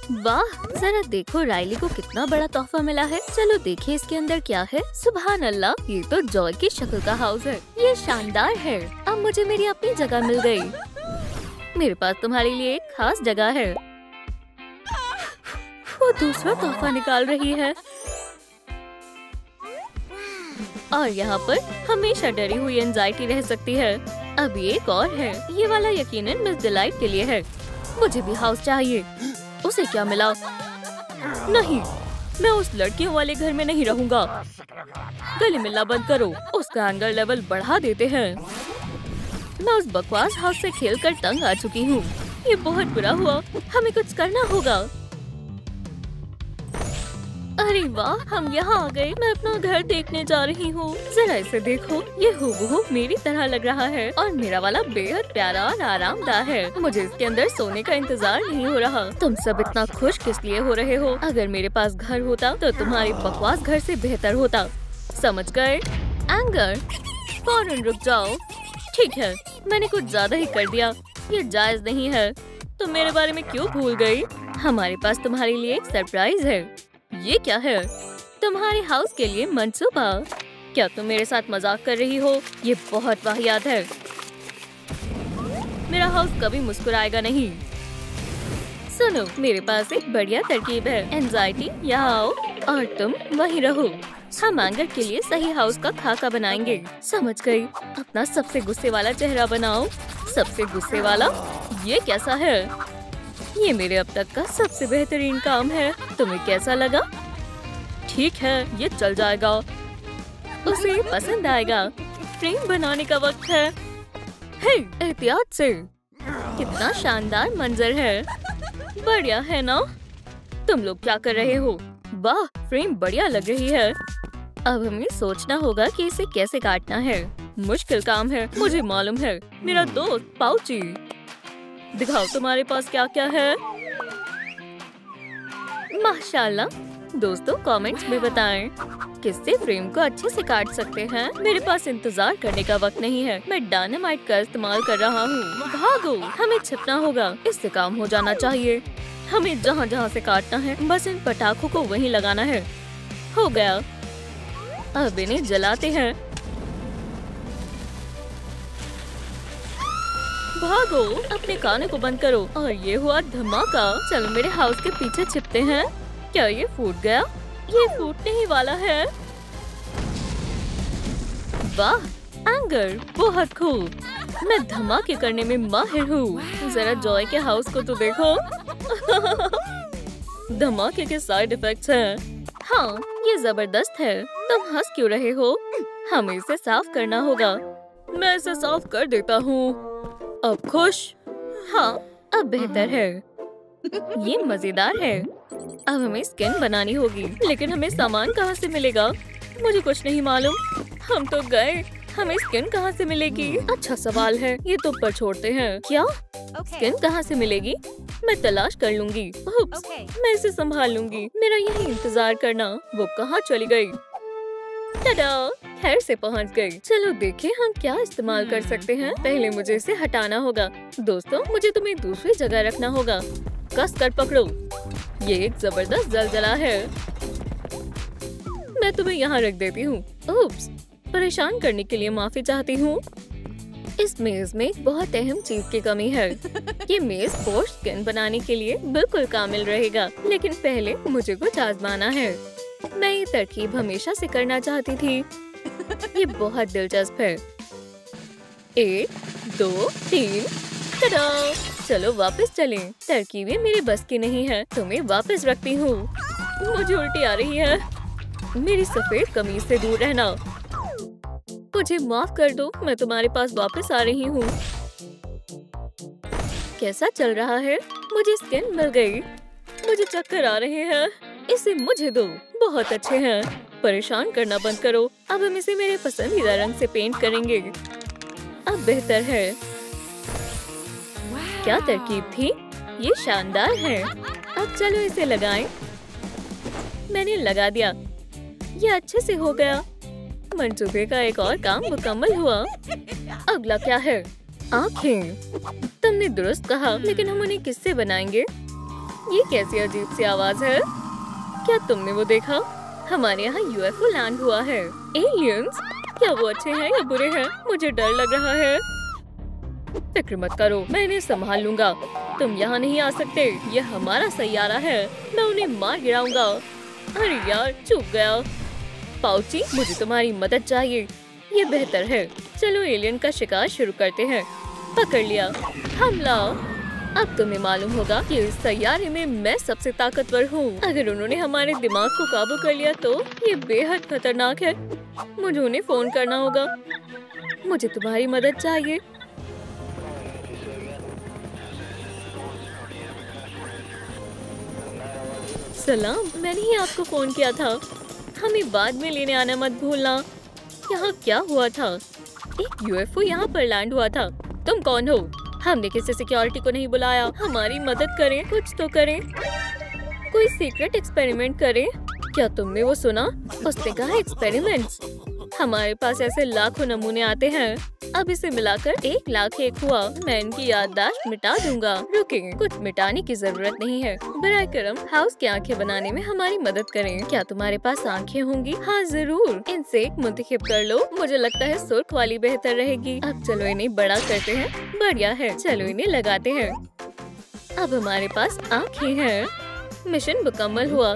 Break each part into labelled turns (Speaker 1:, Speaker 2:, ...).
Speaker 1: वाह, जरा देखो राइली को कितना बड़ा तोहफा मिला है। चलो देखिए इसके अंदर क्या है। सुभान अल्लाह, ये तो जॉय की शक्ल का हाउस है। ये शानदार है। अब मुझे मेरी अपनी जगह मिल गई। मेरे पास तुम्हारे लिए एक खास जगह है। वो दूसरा तोहफा निकाल रही है और यहाँ पर हमेशा डरी हुई एंजाइटी रह सकती है। अब एक और है। ये वाला यकीनन मिस डिलाइट के लिए है। मुझे भी हाउस चाहिए। उसे क्या मिला? नहीं, मैं उस लड़कियों वाले घर में नहीं रहूंगा। गले मिलना बंद करो। उसका एंगर लेवल बढ़ा देते हैं। मैं उस बकवास हाउस से खेलकर तंग आ चुकी हूँ। ये बहुत बुरा हुआ। हमें कुछ करना होगा। अरे वाह, हम यहाँ आ गए। मैं अपना घर देखने जा रही हूँ। जरा इसे देखो, ये हूबहू मेरी तरह लग रहा है और मेरा वाला बेहद प्यारा और आरामदाह है। मुझे इसके अंदर सोने का इंतजार नहीं हो रहा। तुम सब इतना खुश किस लिए हो रहे हो? अगर मेरे पास घर होता तो तुम्हारे बकवास घर से बेहतर होता। समझ गए? एंगर, फौरन रुक जाओ। ठीक है, मैंने कुछ ज्यादा ही कर दिया। ये जायज नहीं है। तुम मेरे बारे में क्यों भूल गई? हमारे पास तुम्हारे लिए एक सरप्राइज है। ये क्या है? तुम्हारे हाउस के लिए मंसूबा। क्या तुम मेरे साथ मजाक कर रही हो? ये बहुत वाहियात है। मेरा हाउस कभी मुस्कुराएगा नहीं। सुनो, मेरे पास एक बढ़िया तरकीब है। एंजाइटी, यहाँ आओ और तुम वहीं रहो। हम एंगर के लिए सही हाउस का खाका बनाएंगे। समझ गई? अपना सबसे गुस्से वाला चेहरा बनाओ। सबसे गुस्से वाला? ये कैसा है? ये मेरे अब तक का सबसे बेहतरीन काम है। तुम्हें कैसा लगा? ठीक है, ये चल जाएगा। उसे पसंद आएगा। फ्रेम बनाने का वक्त है। हे, एहतियात से। कितना शानदार मंजर है। बढ़िया है ना? तुम लोग क्या कर रहे हो? वाह, फ्रेम बढ़िया लग रही है। अब हमें सोचना होगा कि इसे कैसे काटना है। मुश्किल काम है, मुझे मालूम है। मेरा दोस्त पाउची, दिखाओ तुम्हारे पास क्या क्या है। माशाल्लाह। दोस्तों कमेंट्स में बताएं किससे फ्रेम को अच्छे से काट सकते हैं। मेरे पास इंतजार करने का वक्त नहीं है। मैं डायनामाइट का इस्तेमाल कर रहा हूँ। भागो, हमें छिपना होगा। इससे काम हो जाना चाहिए। हमें जहाँ जहाँ से काटना है बस इन पटाखों को वहीं लगाना है। हो गया। अब इन्हें जलाते हैं। भागो, अपने कानों को बंद करो। और ये हुआ धमाका। चलो मेरे हाउस के पीछे छिपते हैं। क्या ये फूट गया? ये फूटने ही वाला है। वाह, एंगर, बहुत खूब। मैं धमाके करने में माहिर हूँ। जरा जॉय के हाउस को तो देखो। धमाके के साइड इफेक्ट्स हैं। हाँ, ये जबरदस्त है। तुम हंस क्यों रहे हो? हमें इसे साफ करना होगा। मैं इसे साफ कर देता हूँ। अब खुश? हाँ, अब बेहतर है। ये मजेदार है। अब हमें स्किन बनानी होगी, लेकिन हमें सामान कहाँ से मिलेगा? मुझे कुछ नहीं मालूम। हम तो गए। हमें स्किन कहाँ से मिलेगी? अच्छा सवाल है। ये तो ऊपर छोड़ते हैं। क्या? स्किन कहाँ से मिलेगी? मैं तलाश कर लूंगी। मैं इसे संभाल लूंगी। मेरा यही इंतजार करना। वो कहाँ चली गई? टाडा, खैर से पहुंच गई। चलो देखें हम क्या इस्तेमाल कर सकते हैं। पहले मुझे इसे हटाना होगा। दोस्तों, मुझे तुम्हें दूसरी जगह रखना होगा। कस कर पकड़ो। ये एक जबरदस्त जलजला है। मैं तुम्हें यहाँ रख देती हूँ। उप्स, परेशान करने के लिए माफी चाहती हूँ। इस मेज में एक बहुत अहम चीज की कमी है। ये मेज पोस्ट स्किन बनाने के लिए बिल्कुल कामिल रहेगा, लेकिन पहले मुझे कुछ आजमाना है। मैं ये तरकीब हमेशा से करना चाहती थी। ये बहुत दिलचस्प है। 1, 2, 3। टाडा! चलो वापस चलें। तरकीबें मेरे बस की नहीं है। तुम्हें वापस रखती हूँ। मुझे उल्टी आ रही है। मेरी सफेद कमीज से दूर रहना। मुझे माफ कर दो। मैं तुम्हारे पास वापस आ रही हूँ। कैसा चल रहा है? मुझे स्किन मिल गई। मुझे चक्कर आ रहे हैं। इसे मुझे दो। बहुत अच्छे हैं। परेशान करना बंद करो। अब हम इसे मेरे पसंदीदा रंग से पेंट करेंगे। अब बेहतर है। क्या तरकीब थी? ये शानदार है। अब चलो इसे लगाएं। मैंने लगा दिया। ये अच्छे से हो गया। मंसूबे का एक और काम मुकम्मल हुआ। अगला क्या है? आँखें। तुमने दुरुस्त कहा, लेकिन हम उन्हें किससे बनाएंगे? ये कैसी अजीब सी आवाज है? क्या तुमने वो देखा? हमारे यहाँ यूएफओ लैंड हुआ है। एलियंस? क्या वो अच्छे हैं या बुरे हैं? मुझे डर लग रहा है। फिक्र मत करो, मैं इन्हें संभाल लूंगा। तुम यहाँ नहीं आ सकते, ये हमारा सैयारा है। मैं उन्हें मार गिराऊंगा। अरे यार, चूक गया। पाउची, मुझे तुम्हारी मदद चाहिए। ये बेहतर है। चलो एलियन का शिकार शुरू करते हैं। पकड़ लिया। हमला। अब तुम्हें मालूम होगा कि इस सैयारे में मैं सबसे ताकतवर हूँ। अगर उन्होंने हमारे दिमाग को काबू कर लिया तो ये बेहद खतरनाक है। मुझे उन्हें फोन करना होगा। मुझे तुम्हारी मदद चाहिए। सलाम, मैंने ही आपको फोन किया था। हमें बाद में लेने आना मत भूलना। यहाँ क्या हुआ था? एक यूएफओ यहाँ पर लैंड हुआ था। तुम कौन हो? हमने किसी सिक्योरिटी को नहीं बुलाया। हमारी मदद करें, कुछ तो करें। कोई सीक्रेट एक्सपेरिमेंट करें। क्या तुमने वो सुना? उसने कहा एक्सपेरिमेंट्स। हमारे पास ऐसे लाखों नमूने आते हैं। अब इसे मिलाकर 1,00,001 हुआ। मैं इनकी याददाश्त मिटा दूंगा। रुकें, कुछ मिटाने की जरूरत नहीं है। बराए करम हाउस की आंखें बनाने में हमारी मदद करें। क्या तुम्हारे पास आंखें होंगी? हाँ जरूर। इनसे एक मुंतखब कर लो। मुझे लगता है सुर्ख वाली बेहतर रहेगी। अब चलो इन्हें बड़ा करते हैं। बढ़िया है, चलो इन्हें लगाते हैं। अब हमारे पास आंखें हैं। मिशन मुकम्मल हुआ।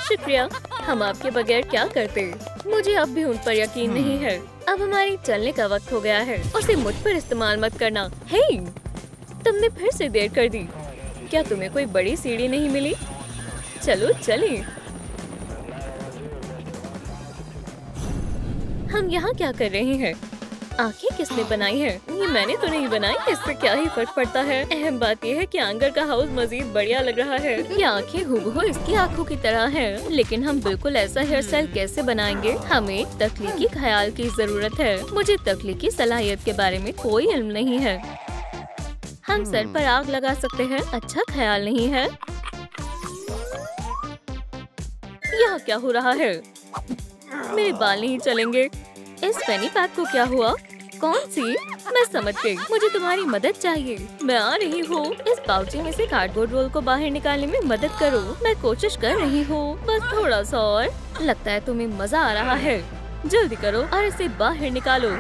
Speaker 1: शुक्रिया। हम आपके बगैर क्या करते? मुझे अब भी उन पर यकीन नहीं है। अब हमारी चलने का वक्त हो गया है। उसे मुझ पर इस्तेमाल मत करना। हे, तुमने फिर से देर कर दी। क्या तुम्हें कोई बड़ी सीढ़ी नहीं मिली? चलो चलें। हम यहाँ क्या कर रहे हैं? आंखें किसने बनाई है? ये मैंने तो नहीं बनाई। इससे क्या ही फर्क पड़ता है। अहम बात यह है कि आंगर का हाउस मजीद बढ़िया लग रहा है। ये आंखें हूबहू इसकी आंखों की तरह हैं। लेकिन हम बिल्कुल ऐसा हेयर स्टाइल कैसे बनाएंगे? हमें तख्लीकी ख्याल की जरूरत है। मुझे तख्लीकी सलाहियत के बारे में कोई इल्म नहीं है। हम सर पर आग लगा सकते हैं। अच्छा ख्याल नहीं है। यहाँ क्या हो रहा है? मेरे बाल नहीं चलेंगे। इस फैनी पैक को क्या हुआ? कौन सी? मैं समझ गई। मुझे तुम्हारी मदद चाहिए। मैं आ रही हूँ। इस पाउची में से कार्डबोर्ड रोल को बाहर निकालने में मदद करो। मैं कोशिश कर रही हूँ, बस थोड़ा सा और। लगता है तुम्हें मजा आ रहा है। जल्दी करो और इसे बाहर निकालो।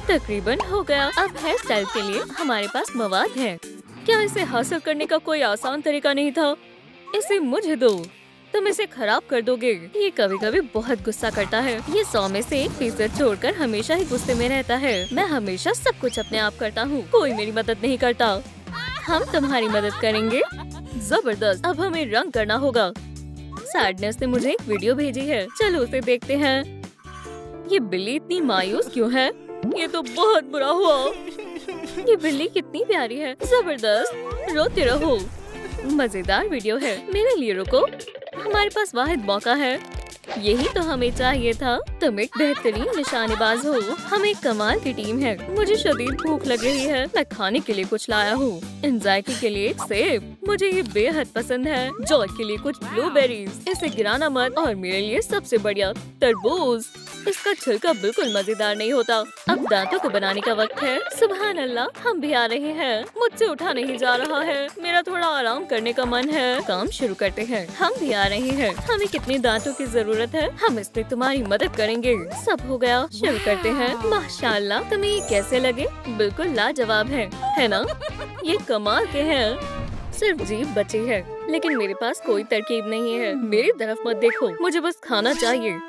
Speaker 1: तकरीबन हो गया। अब हेयर स्टाइल के लिए हमारे पास मवाद है। क्या इसे हासिल करने का कोई आसान तरीका नहीं था? इसे मुझे दो। तुम इसे खराब कर दोगे। ये कभी कभी बहुत गुस्सा करता है। ये 100 में से 1% छोड़कर हमेशा ही गुस्से में रहता है। मैं हमेशा सब कुछ अपने आप करता हूँ। कोई मेरी मदद नहीं करता। हम तुम्हारी मदद करेंगे। जबरदस्त। अब हमें रंग करना होगा। सैडनेस ने मुझे एक वीडियो भेजी है। चलो उसे देखते हैं। ये बिल्ली इतनी मायूस क्यों है? ये तो बहुत बुरा हुआ। ये बिल्ली कितनी प्यारी है। जबरदस्त। रोते रहो। मजेदार वीडियो है। मेरे लिए रुको। हमारे पास वाहिद मौका है। यही तो हमें चाहिए था। तुम एक बेहतरीन निशानेबाज हो। हम एक कमाल की टीम है। मुझे शदीद भूख लग रही है। मैं खाने के लिए कुछ लाया हूँ। एंजाइटी के लिए एक सेब। मुझे ये बेहद पसंद है। जॉय के लिए कुछ ब्लूबेरीज। इसे गिराना मत। और मेरे लिए सबसे बढ़िया तरबूज। इसका छिलका बिल्कुल मजेदार नहीं होता। अब दांतों को बनाने का वक्त है। सुभान अल्लाह, हम भी आ रहे हैं। मुझसे उठा नहीं जा रहा है। मेरा थोड़ा आराम करने का मन है। काम शुरू करते हैं। हम भी आ रहे हैं। हमें कितने दांतों की जरूरत है? हम इसमें तुम्हारी मदद करेंगे। सब हो गया। शुरू करते हैं। माशाल्लाह, तुम्हें ये कैसे लगे? बिल्कुल लाजवाब है ना? ये कमाल के हैं। सिर्फ जीभ बची है, लेकिन मेरे पास कोई तरकीब नहीं है। मेरी तरफ मत देखो। मुझे बस खाना चाहिए।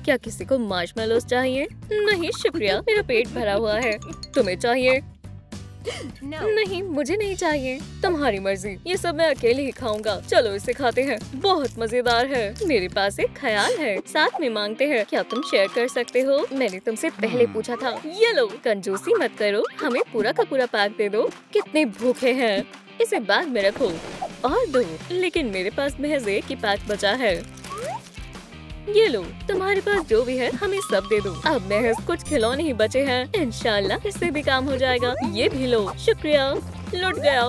Speaker 1: क्या किसी को मार्शमेलोस चाहिए? नहीं शुक्रिया, मेरा पेट भरा हुआ है। तुम्हें चाहिए? नहीं, मुझे नहीं चाहिए। तुम्हारी मर्जी। ये सब मैं अकेले ही खाऊंगा। चलो इसे खाते हैं। बहुत मजेदार है। मेरे पास एक ख्याल है। साथ में मांगते हैं। क्या तुम शेयर कर सकते हो? मैंने तुमसे पहले पूछा था। ये लो, कंजूसी मत करो। हमें पूरा का पूरा पैक दे दो। कितने भूखे हैं। इसे बैग में रखो और दो। लेकिन मेरे पास महज एक ही पैक बचा है। ये लो, तुम्हारे पास जो भी है हमें सब दे दो। अब महज कुछ खिलौने ही बचे हैं। इंशाल्लाह इससे भी काम हो जाएगा। ये भी लो। शुक्रिया। लुट गया।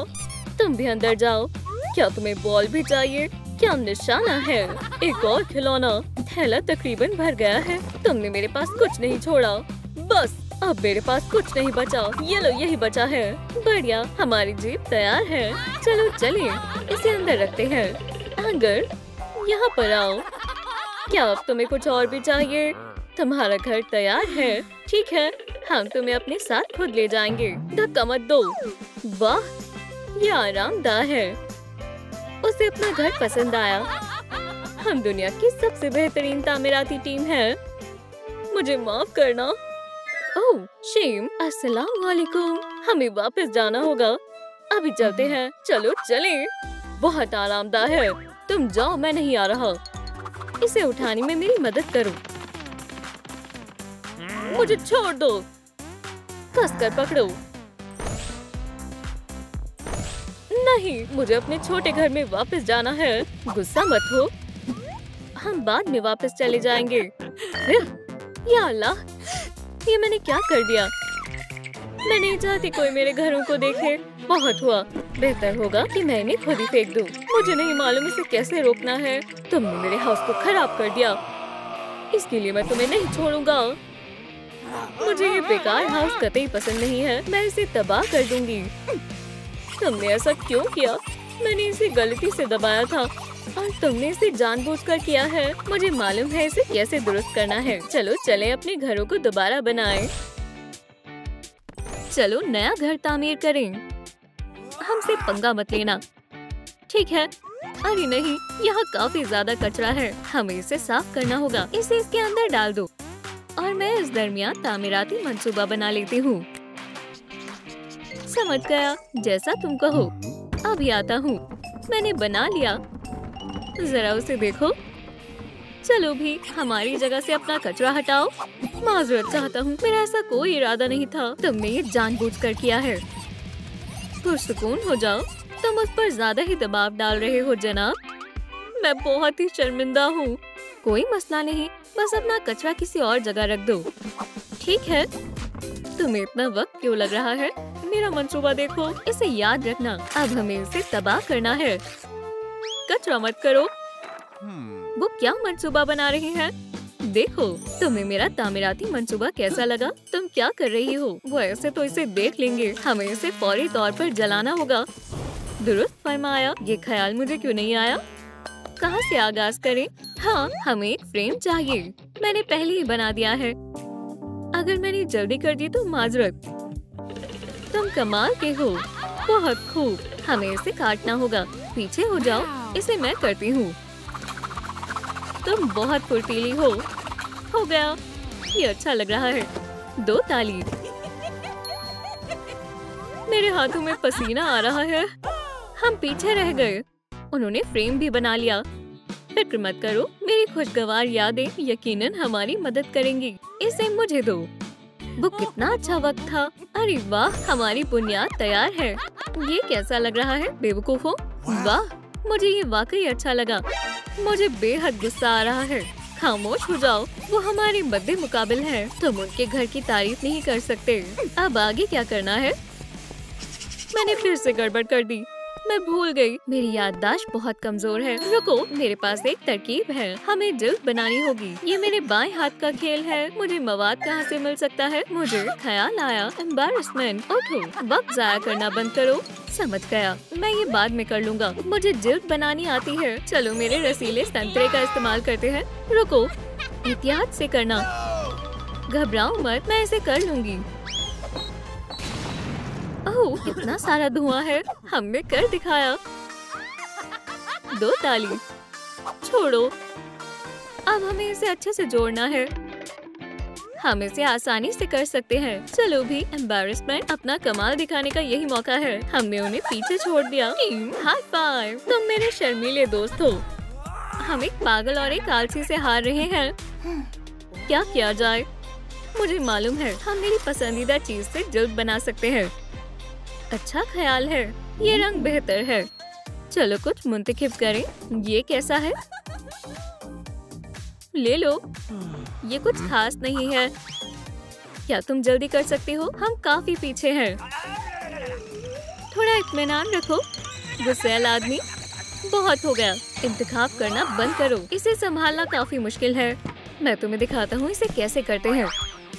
Speaker 1: तुम भी अंदर जाओ। क्या तुम्हें बॉल भी चाहिए? क्या निशाना है? एक और खिलौना। थैला तकरीबन भर गया है। तुमने मेरे पास कुछ नहीं छोड़ा। बस अब मेरे पास कुछ नहीं बचा। ये लो, यही बचा है। बढ़िया, हमारी जीप तैयार है। चलो चलिए, इसे अंदर रखते हैं। अगर यहाँ पर आओ। क्या अब तुम्हें कुछ और भी चाहिए? तुम्हारा घर तैयार है। ठीक है, हम तुम्हें अपने साथ खुद ले जाएंगे। धक्का मत दो। वाह, ये आरामदायक है। उसे अपना घर पसंद आया। हम दुनिया की सबसे बेहतरीन तामीराती टीम है। मुझे माफ करना। ओह शेम, अस्सलाम वालेकुम। हमें वापस जाना होगा। अभी चलते हैं। चलो चले। बहुत आरामदायक है। तुम जाओ, मैं नहीं आ रहा। इसे उठाने में मेरी मदद करो। मुझे छोड़ दो। कसकर पकड़ो। नहीं, मुझे अपने छोटे घर में वापस जाना है। गुस्सा मत हो, हम बाद में वापस चले जाएंगे। या अल्लाह, ये मैंने क्या कर दिया? मैं नहीं चाहती कोई मेरे घरों को देखे। बहुत हुआ। बेहतर होगा कि मैं इन्हें खुद ही फेंक दूं। मुझे नहीं मालूम इसे कैसे रोकना है। तुमने मेरे हाउस को खराब कर दिया। इसके लिए मैं तुम्हें नहीं छोड़ूंगा। मुझे ये बेकार हाउस कतई पसंद नहीं है। मैं इसे तबाह कर दूंगी। तुमने ऐसा क्यों किया? मैंने इसे गलती से दबाया था और तुमने इसे जानबूझकर किया है। मुझे मालूम है इसे कैसे दुरुस्त करना है। चलो चलें अपने घरों को दोबारा बनाएं। चलो नया घर तामीर करें। हमसे पंगा मत लेना, ठीक है? अरे नहीं, यहाँ काफी ज्यादा कचरा है। हमें इसे साफ करना होगा। इसे इसके अंदर डाल दो और मैं इस दरमियान तामीराती मंसूबा बना लेती हूँ। समझ गया, जैसा तुम कहो। अभी आता हूँ। मैंने बना लिया। जरा उसे देखो। चलो भी, हमारी जगह से अपना कचरा हटाओ। माजरत चाहता हूँ, मेरा ऐसा कोई इरादा नहीं था। तुमने ये जानबूझकर किया है। पुरसुकून हो जाओ। तुम उस पर ज्यादा ही दबाव डाल रहे हो जनाब। मैं बहुत ही शर्मिंदा हूँ। कोई मसला नहीं, बस अपना कचरा किसी और जगह रख दो। ठीक है। तुम्हें इतना वक्त क्यों लग रहा है? मेरा मंसूबा देखो। इसे याद रखना, अब हमें इसे तबाह करना है। कचरा मत करो। वो क्या मंसूबा बना रहे हैं? देखो, तुम्हें मेरा तामीराती मंसूबा कैसा लगा? तुम क्या कर रही हो? वो ऐसे तो इसे देख लेंगे। हमें इसे फौरी तौर पर जलाना होगा। दुरुस्त फरमाया। ये ख्याल मुझे क्यों नहीं आया? कहाँ से आगाज करें? हाँ, हमें एक फ्रेम चाहिए। मैंने पहले ही बना दिया है। अगर मैंने जल्दी कर दी तो माजरत। तुम कमाल के हो। बहुत खूब। हमें इसे काटना होगा। पीछे हो जाओ, इसे मैं करती हूँ। तुम बहुत फुर्तीली हो गया। ये अच्छा लग रहा है। 2 ताली। मेरे हाथों में पसीना आ रहा है। हम पीछे रह गए। उन्होंने फ्रेम भी बना लिया। फिक्र मत करो, मेरी खुशगवार यादें यकीनन हमारी मदद करेंगी। इसे मुझे दो। वो कितना अच्छा वक्त था। अरे वाह, हमारी बुनियाद तैयार है। ये कैसा लग रहा है बेवकूफों? वाह, मुझे ये वाकई अच्छा लगा। मुझे बेहद गुस्सा आ रहा है। खामोश हो जाओ। वो हमारे मद्दे मुकाबिल है। तुम उनके घर की तारीफ नहीं कर सकते। अब आगे क्या करना है? मैंने फिर से गड़बड़ कर दी। मैं भूल गई। मेरी याददाश्त बहुत कमजोर है। रुको, मेरे पास एक तरकीब है। हमें जल्द बनानी होगी। ये मेरे बाएं हाथ का खेल है। मुझे मवाद कहाँ से मिल सकता है? मुझे ख्याल आया। एम्बैरेसमेंट। उठो, वक्त जाया करना बंद करो। समझ गया, मैं ये बाद में कर लूँगा। मुझे जल्द बनानी आती है। चलो मेरे रसीले संतरे का इस्तेमाल करते हैं। रुको, एहतियात से करना। घबराओ मत, मैं इसे कर लूँगी। ओह, इतना सारा धुआं है। हमने कर दिखाया। 2 ताली। छोड़ो, अब हमें इसे अच्छे से जोड़ना है। हम इसे आसानी से कर सकते हैं। चलो भी, एम्बैरेसमेंट अपना कमाल दिखाने का यही मौका है। हमने उन्हें पीछे छोड़ दिया। High five. तुम मेरे शर्मीले दोस्त हो। हम एक पागल और एक आलसी से हार रहे हैं। क्या किया जाए? मुझे मालूम है, हम मेरी पसंदीदा चीज से जल्द बना सकते हैं। अच्छा ख्याल है। ये रंग बेहतर है। चलो कुछ मुंतखब करें। ये कैसा है? ले लो। ये कुछ खास नहीं है। क्या तुम जल्दी कर सकते हो? हम काफी पीछे हैं। थोड़ा इत्मीनान रखो। गुस्सैल आदमी। बहुत हो गया। इंतखाब करना बंद करो। इसे संभालना काफी मुश्किल है। मैं तुम्हें दिखाता हूँ इसे कैसे करते हैं।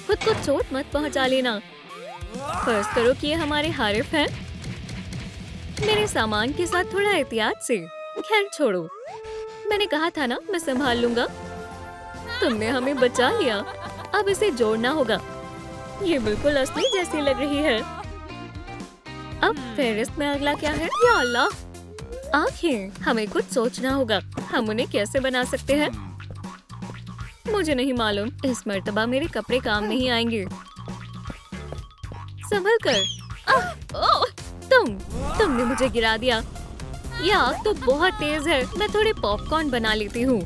Speaker 1: खुद को चोट मत पहुंचा लेना। फर्ज करो कि ये हमारे हारिफ हैं। मेरे सामान के साथ थोड़ा एहतियात से। खैर छोड़ो, मैंने कहा था ना मैं संभाल लूंगा। तुमने हमें बचा लिया। अब इसे जोड़ना होगा। ये बिल्कुल असली जैसी लग रही है। अब फेरिस्त में अगला क्या है? या अल्लाह, आँखें। हमें कुछ सोचना होगा। हम उन्हें कैसे बना सकते हैं? मुझे नहीं मालूम। इस मर्तबा मेरे कपड़े काम नहीं आएंगे। संभल कर। तुमने मुझे गिरा दिया। ये आग तो बहुत तेज है। मैं थोड़े पॉपकॉर्न बना लेती हूँ।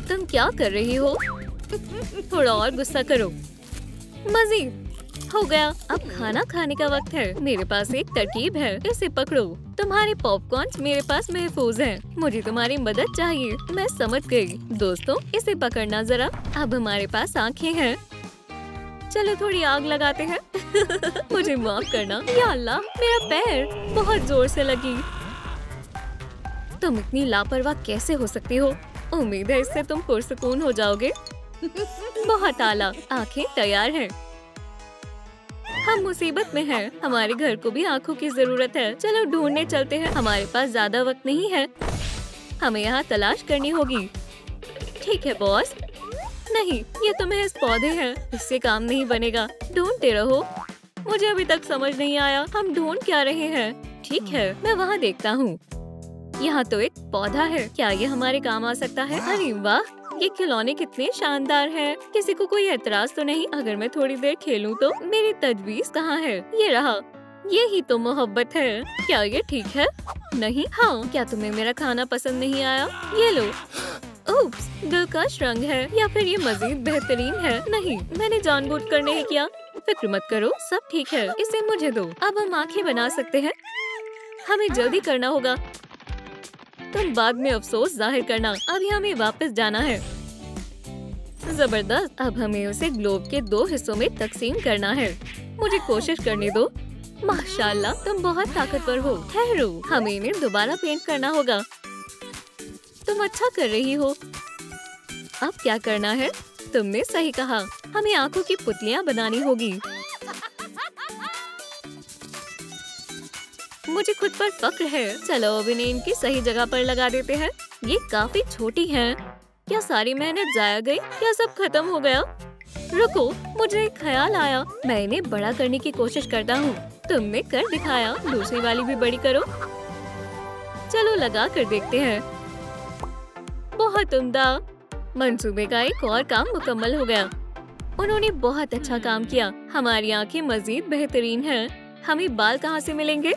Speaker 1: तुम क्या कर रही हो? थोड़ा और गुस्सा करो। मजीद हो गया। अब खाना खाने का वक्त है। मेरे पास एक तरकीब है, इसे पकड़ो। तुम्हारे पॉपकॉर्न मेरे पास महफूज हैं। मुझे तुम्हारी मदद चाहिए। मैं समझ गई। दोस्तों, इसे पकड़ना जरा। अब हमारे पास आँखें हैं। चलो थोड़ी आग लगाते हैं। मुझे माफ करना। या अल्लाह, मेरा पैर बहुत जोर से लगी। तुम इतनी लापरवाह कैसे हो सकती हो? उम्मीद है इससे तुम पुरसुकून हो जाओगे। बहुत आला। आँखें तैयार हैं। हम मुसीबत में हैं। हमारे घर को भी आँखों की जरूरत है। चलो ढूंढने चलते हैं। हमारे पास ज्यादा वक्त नहीं है। हमें यहाँ तलाश करनी होगी। ठीक है बॉस। नहीं, ये तो महज पौधे हैं। इससे काम नहीं बनेगा। ढूंढते रहो। मुझे अभी तक समझ नहीं आया हम ढूंढ क्या रहे हैं। ठीक है, मैं वहाँ देखता हूँ। यहाँ तो एक पौधा है। क्या ये हमारे काम आ सकता है? अरे वाह, ये खिलौने कितने शानदार हैं। किसी को कोई एतराज तो नहीं अगर मैं थोड़ी देर खेलूं तो? मेरी तजवीज कहाँ है? ये रहा। ये ही तो मोहब्बत है। क्या ये ठीक है? नहीं। हाँ, क्या तुम्हें मेरा खाना पसंद नहीं आया? ये लो। उप्स, दिलकश रंग है। या फिर ये मजीद बेहतरीन है? नहीं, मैंने जानबूझकर नहीं किया। फिक्र मत करो, सब ठीक है। इसे मुझे दो। अब हम आँखें बना सकते हैं। हमें जल्दी करना होगा। तुम बाद में अफसोस जाहिर करना। अभी हमें वापस जाना है। जबरदस्त। अब हमें उसे ग्लोब के 2 हिस्सों में तकसीम करना है। मुझे कोशिश करने दो। माशाल्लाह, तुम बहुत ताकतवर हो। ठहरो, हमें इन्हें दोबारा पेंट करना होगा। तुम अच्छा कर रही हो। अब क्या करना है? तुमने सही कहा। हमें आँखों की पुतलियाँ बनानी होगी। मुझे खुद पर फक्र है। चलो अब इन्हें इनकी सही जगह पर लगा देते हैं। ये काफी छोटी हैं। क्या सारी मेहनत जाया गई? क्या सब खत्म हो गया? रुको, मुझे एक ख्याल आया। मैं इन्हें बड़ा करने की कोशिश करता हूँ। तुमने कर दिखाया। दूसरी वाली भी बड़ी करो। चलो लगा कर देखते हैं। बहुत उम्दा। मंसूबे का एक और काम मुकम्मल हो गया। उन्होंने बहुत अच्छा काम किया। हमारी आँखें मजीद बेहतरीन हैं। हमें बाल कहाँ से मिलेंगे?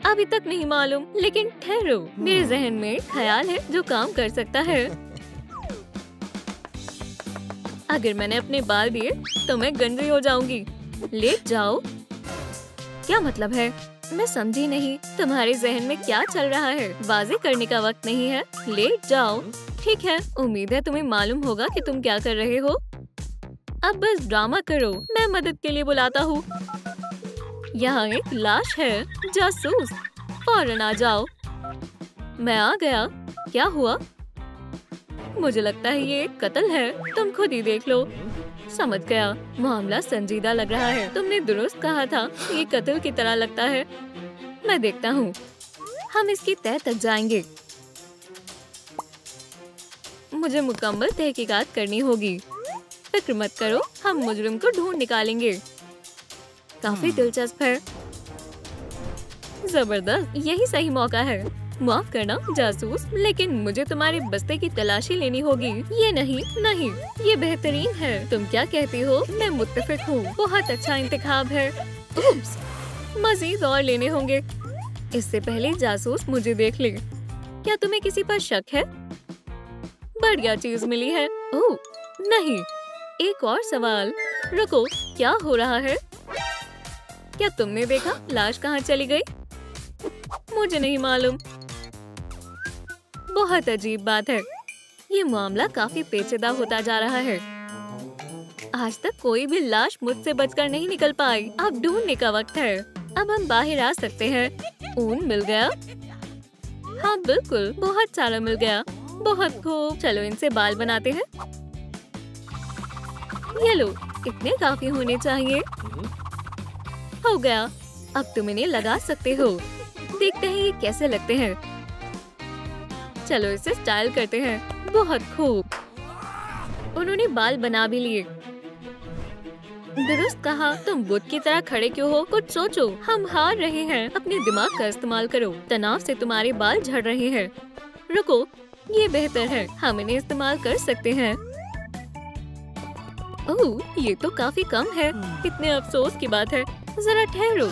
Speaker 1: अभी तक नहीं मालूम, लेकिन ठहरो, मेरे जहन में ख्याल है जो काम कर सकता है। अगर मैंने अपने बाल दिए तो मैं गंजी हो जाऊंगी। लेट जाओ। क्या मतलब है? मैं समझी नहीं। तुम्हारे जहन में क्या चल रहा है? वाज़ेह करने का वक्त नहीं है। लेट जाओ। ठीक है, उम्मीद है तुम्हें मालूम होगा कि तुम क्या कर रहे हो। अब बस ड्रामा करो। मैं मदद के लिए बुलाता हूँ। यहाँ एक लाश है। जासूस, फौरन आ जाओ। मैं आ गया। क्या हुआ? मुझे लगता है ये एक कत्ल है। तुम खुद ही देख लो। समझ गया, मामला संजीदा लग रहा है। तुमने दुरुस्त कहा था, ये कत्ल की तरह लगता है। मैं देखता हूँ। हम इसकी तह तक जाएंगे। मुझे मुकम्मल तहकीकात करनी होगी। फिक्र मत करो, हम मुजरिम को ढूंढ निकालेंगे। काफी दिलचस्प है। जबरदस्त, यही सही मौका है। माफ करना जासूस, लेकिन मुझे तुम्हारे बस्ते की तलाशी लेनी होगी। ये नहीं, ये बेहतरीन है। तुम क्या कहती हो? मैं मुत्तफिक हूँ। बहुत अच्छा इंतखाब है। उप्स, मजीद और लेने होंगे। इससे पहले जासूस मुझे देख ले। क्या तुम्हें किसी पर शक है? बढ़िया चीज मिली है। ओह नहीं, एक और सवाल। रुको, क्या हो रहा है? क्या तुमने देखा लाश कहाँ चली गई? मुझे नहीं मालूम। बहुत अजीब बात है। ये मामला काफी पेचीदा होता जा रहा है। आज तक कोई भी लाश मुझसे बचकर नहीं निकल पाई। अब ढूंढने का वक्त है। अब हम बाहर आ सकते हैं। ऊन मिल गया? हाँ बिल्कुल, बहुत सारा मिल गया। बहुत खूब। चलो इनसे बाल बनाते हैं। ये लो, इतने काफी होने चाहिए। हो गया, अब तुम इन्हें लगा सकते हो। देखते हैं ये कैसे लगते हैं। चलो इसे स्टाइल करते हैं। बहुत खूब। उन्होंने बाल बना भी लिए। दुरुस्त कहा। तुम बुत की तरह खड़े क्यों हो? कुछ सोचो, हम हार रहे हैं। अपने दिमाग का इस्तेमाल करो। तनाव से तुम्हारे बाल झड़ रहे हैं। रुको, ये बेहतर है, हम इन्हें इस्तेमाल कर सकते हैं। ओह, ये तो काफी कम है। इतने अफसोस की बात है। जरा ठहरो,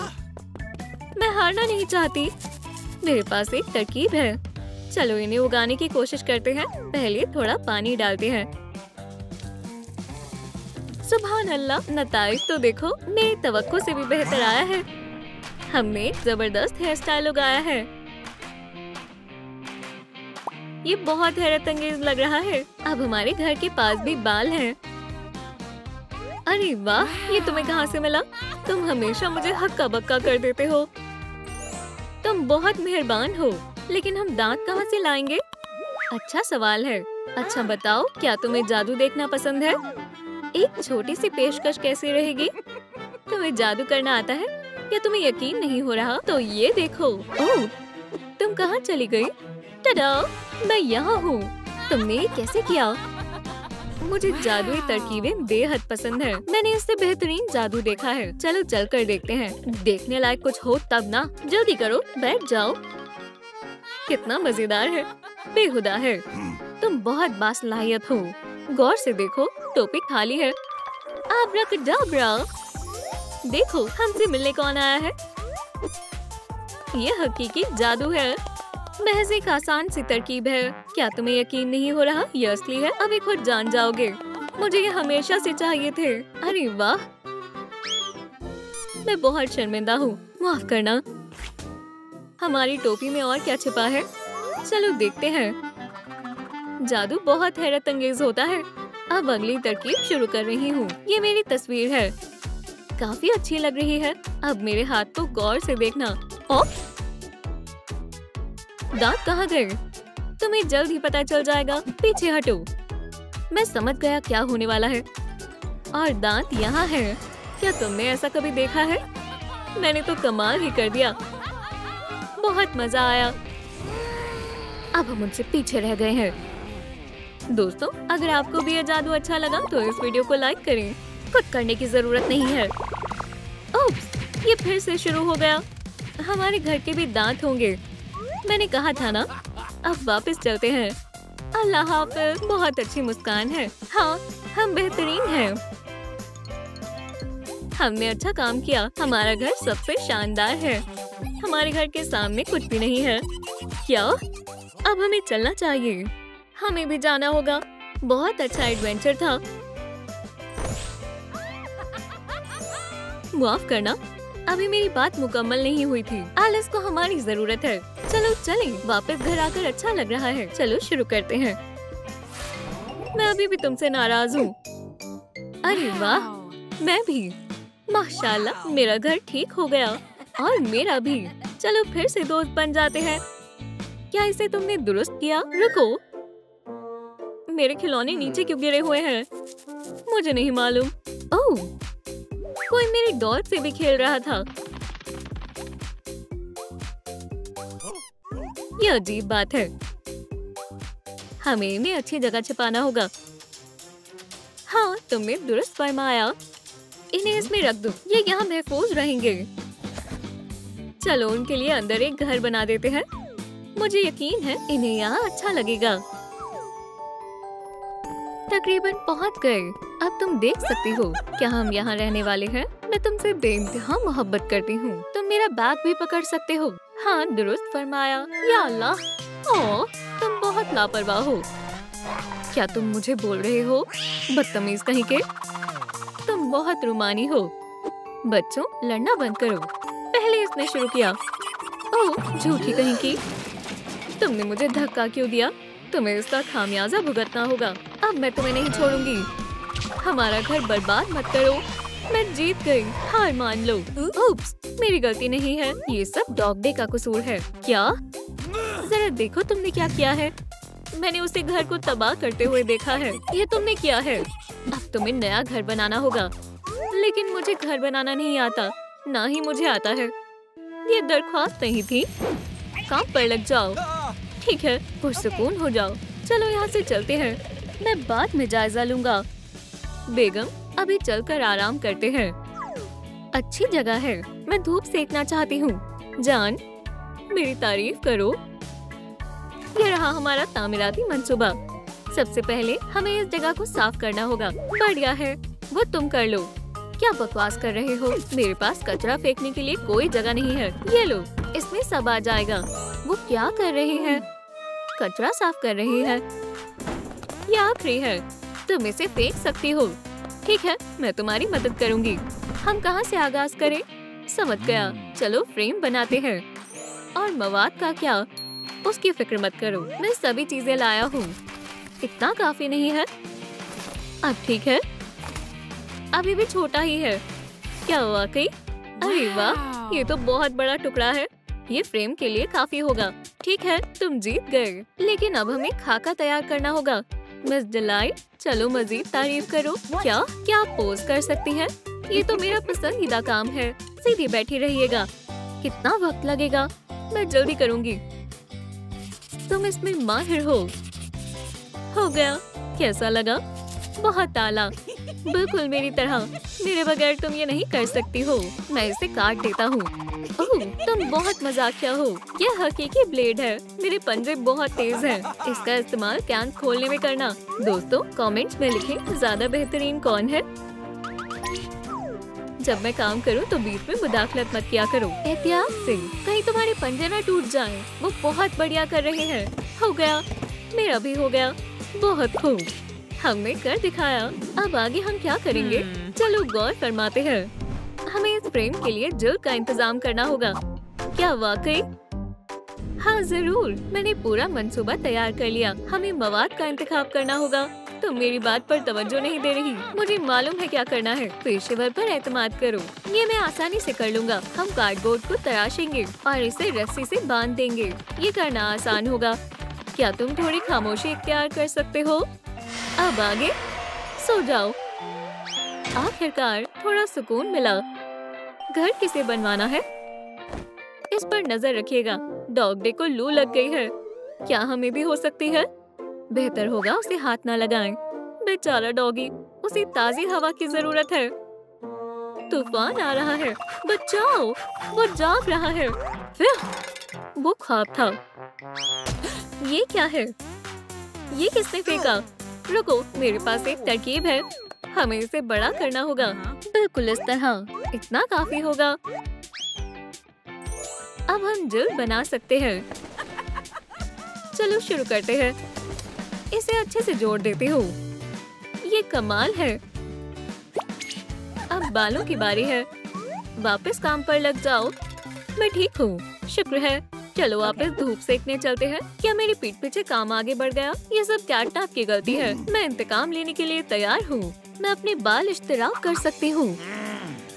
Speaker 1: मैं हारना नहीं चाहती। मेरे पास एक तरकीब है। चलो इन्हें उगाने की कोशिश करते हैं। पहले थोड़ा पानी डालते हैं। सुभान अल्लाह, नताइज तो देखो, मेरी तवक्को से भी बेहतर आया है। हमने एक जबरदस्त हेयर स्टाइल उगाया है। ये बहुत हैरत अंगेज लग रहा है। अब हमारे घर के पास भी बाल हैं। अरे वाह, ये तुम्हें कहाँ से मिला? तुम हमेशा मुझे हक्का बक्का कर देते हो। तुम बहुत मेहरबान हो, लेकिन हम दांत कहाँ से लाएंगे? अच्छा सवाल है। अच्छा बताओ, क्या तुम्हें जादू देखना पसंद है? एक छोटी सी पेशकश कैसी रहेगी? तुम्हें जादू करना आता है? क्या तुम्हें यकीन नहीं हो रहा? तो ये देखो। ओह, तुम कहाँ चली गई? टडा, मैं यहाँ हूँ। तुमने ये कैसे किया? मुझे जादुई तरकीबें बेहद पसंद है। मैंने इससे बेहतरीन जादू देखा है। चलो चल कर देखते हैं। देखने लायक कुछ हो तब ना। जल्दी करो, बैठ जाओ। कितना मजेदार है। बेहुदा है। तुम बहुत बासलाहियत हो। गौर से देखो, टोपी खाली है। आब्राकडाब्रा। देखो, हमसे मिलने कौन आया है। ये हकीकी जादू है। महज एक आसान सी तरकीब है। क्या तुम्हें यकीन नहीं हो रहा? ये असली है। अभी खुद जान जाओगे। मुझे ये हमेशा से चाहिए थे। अरे वाह, मैं बहुत शर्मिंदा हूँ, माफ करना। हमारी टोपी में और क्या छिपा है? चलो देखते हैं। जादू बहुत हैरत अंगेज होता है। अब अगली तरकीब शुरू कर रही हूँ। ये मेरी तस्वीर है। काफी अच्छी लग रही है। अब मेरे हाथ को गौर से देखना। ओह, दांत कहाँ गए? तुम्हें जल्द ही पता चल जाएगा। पीछे हटो। मैं समझ गया क्या होने वाला है। और दांत यहाँ है। क्या तुमने ऐसा कभी देखा है? मैंने तो कमाल ही कर दिया। बहुत मजा आया। अब हम उनसे पीछे रह गए हैं। दोस्तों, अगर आपको भी ये जादू अच्छा लगा तो इस वीडियो को लाइक करें। कुछ करने की जरूरत नहीं है। ओह, ये फिर से शुरू हो गया। हमारे घर के भी दांत होंगे। मैंने कहा था ना। अब वापस चलते हैं। अल्लाह हाफ़िज़। बहुत अच्छी मुस्कान है। हाँ, हम बेहतरीन हैं। हमने अच्छा काम किया। हमारा घर सबसे शानदार है। हमारे घर के सामने कुछ भी नहीं है। क्या? अब हमें चलना चाहिए। हमें भी जाना होगा। बहुत अच्छा एडवेंचर था। माफ करना, अभी मेरी बात मुकम्मल नहीं हुई थी। एलिस को हमारी जरूरत है। चलो चलें। वापस घर आकर अच्छा लग रहा है। चलो शुरू करते हैं। मैं अभी भी तुमसे नाराज हूँ। अरे वाह, मैं भी। माशाल्लाह, मेरा घर ठीक हो गया। और मेरा भी। चलो फिर से दोस्त बन जाते हैं। क्या इसे तुमने दुरुस्त किया? रुको, मेरे खिलौने नीचे क्यों गिरे हुए हैं? मुझे नहीं मालूम। ओह, कोई मेरी डॉल से भी खेल रहा था। ये अजीब बात है। हमें इन्हें अच्छी जगह छिपाना होगा। हाँ, तुमने दुरुस्त फरमाया। इन्हें इसमें रख दो। ये यहाँ महफूज रहेंगे। चलो उनके लिए अंदर एक घर बना देते हैं। मुझे यकीन है इन्हें यहाँ अच्छा लगेगा। तकरीबन पहुँच गए। अब तुम देख सकती हो क्या हम यहाँ रहने वाले हैं। मैं तुमसे बेइंतहा मोहब्बत करती हूँ। तुम मेरा बैग भी पकड़ सकते हो। हाँ, दुरुस्त फरमाया। या अल्लाह, ओह, तुम बहुत लापरवाह हो। क्या तुम मुझे बोल रहे हो? बदतमीज कहीं के। तुम बहुत रुमानी हो। बच्चों, लड़ना बंद करो। पहले इसने शुरू किया। ओह, झूठी कहीं की। तुमने मुझे धक्का क्यों दिया? तुम्हें इसका खामियाजा भुगतना होगा। अब मैं तुम्हें नहीं छोड़ूंगी। हमारा घर बर्बाद मत करो। मैं जीत गई। हार मान लो। उप्स, मेरी गलती नहीं है। ये सब डॉग डे का कसूर है। क्या? जरा देखो तुमने क्या किया है। मैंने उसे घर को तबाह करते हुए देखा है। ये तुमने किया है। अब तुम्हें नया घर बनाना होगा। लेकिन मुझे घर बनाना नहीं आता, ना ही मुझे आता है। ये दरख्वास्त नहीं थी। काम पर लग जाओ। ठीक है, पुरसुकून हो जाओ। चलो यहाँ से चलते हैं। मैं बाद में जायजा लूंगा। बेगम, अभी चलकर आराम करते हैं। अच्छी जगह है। मैं धूप सेकना चाहती हूँ। जान, मेरी तारीफ करो। ये रहा हमारा तामीराती मंसूबा। सबसे पहले हमें इस जगह को साफ करना होगा। बढ़िया है, वो तुम कर लो। क्या बकवास कर रहे हो? मेरे पास कचरा फेंकने के लिए कोई जगह नहीं है। ये लो, इसमें सब आ जाएगा। वो क्या कर रही है? कचरा साफ कर रही है। ये आखिरी है, तुम इसे फेंक सकती हो। ठीक है, मैं तुम्हारी मदद करूंगी। हम कहाँ से आगाज करें? समझ गया। चलो फ्रेम बनाते हैं। और मवाद का क्या? उसकी फिक्र मत करो, मैं सभी चीजें लाया हूँ। इतना काफी नहीं है? अब ठीक है। अभी भी छोटा ही है। क्या वाकई? अरे वाह, ये तो बहुत बड़ा टुकड़ा है। ये फ्रेम के लिए काफी होगा। ठीक है, तुम जीत गए। लेकिन अब हमें खाका तैयार करना होगा। मिस डिलाइट, चलो मजीद तारीफ करो। क्या आप पोज कर सकती हैं? ये तो मेरा पसंदीदा काम है। सीधी बैठी रहिएगा। कितना वक्त लगेगा? मैं जल्दी करूंगी। तुम इसमें माहिर हो गया। कैसा लगा? बहुत आला, बिल्कुल मेरी तरह। मेरे बगैर तुम ये नहीं कर सकती हो। मैं इसे काट देता हूँ। ओह, तुम बहुत मजाकिया हो। यह हकीकी ब्लेड है। मेरे पंजे बहुत तेज हैं। इसका इस्तेमाल कैन खोलने में करना। दोस्तों, कमेंट्स में लिखें ज्यादा बेहतरीन कौन है। जब मैं काम करूं तो बीच में मुदाखलत मत किया करो। एहतियात से, कहीं तुम्हारे पंजे न टूट जाएं। वो बहुत बढ़िया कर रहे हैं। हो गया, मेरा भी हो गया। बहुत खूब, हमने कर दिखाया। अब आगे हम क्या करेंगे? चलो गौर फरमाते हैं। हमें इस फ्रेम के लिए जिल्द का इंतजाम करना होगा। क्या वाकई? हाँ जरूर, मैंने पूरा मंसूबा तैयार कर लिया। हमें मवाद का इंतखाब करना होगा। तुम मेरी बात पर तवज्जो नहीं दे रही। मुझे मालूम है क्या करना है। पेशेवर पर एतमाद करो। ये मैं आसानी से कर लूंगा। हम कार्डबोर्ड को तराशेंगे और इसे रस्सी से बांध देंगे। ये करना आसान होगा। क्या तुम थोड़ी खामोशी इख्तियार कर सकते हो? अब आगे सो जाओ। आखिरकार थोड़ा सुकून मिला। घर किसे बनवाना है? इस पर नजर रखिएगा। डॉग डे को लू लग गई है। क्या हमें भी हो सकती है? बेहतर होगा उसे हाथ ना लगाएं। बेचारा डॉगी, उसे ताजी हवा की जरूरत है। तूफान आ रहा है, बचाओ, वो जाग रहा है। वो ख्वाब था। ये क्या है? ये किसने फेंका? रुको, मेरे पास एक तरकीब है। हमें इसे बड़ा करना होगा। बिल्कुल इस तरह। इतना काफी होगा। अब हम जिल्द बना सकते हैं। चलो शुरू करते हैं। इसे अच्छे से जोड़ देती हूँ। ये कमाल है। अब बालों की बारी है। वापस काम पर लग जाओ। मैं ठीक हूँ, शुक्र है। चलो वापस धूप सेकने चलते हैं। क्या मेरी पीठ पीछे काम आगे बढ़ गया? ये सब कैटनैप की गलती है। मैं इंतकाम लेने के लिए तैयार हूँ। मैं अपने बाल इश्तिराक कर सकती हूँ।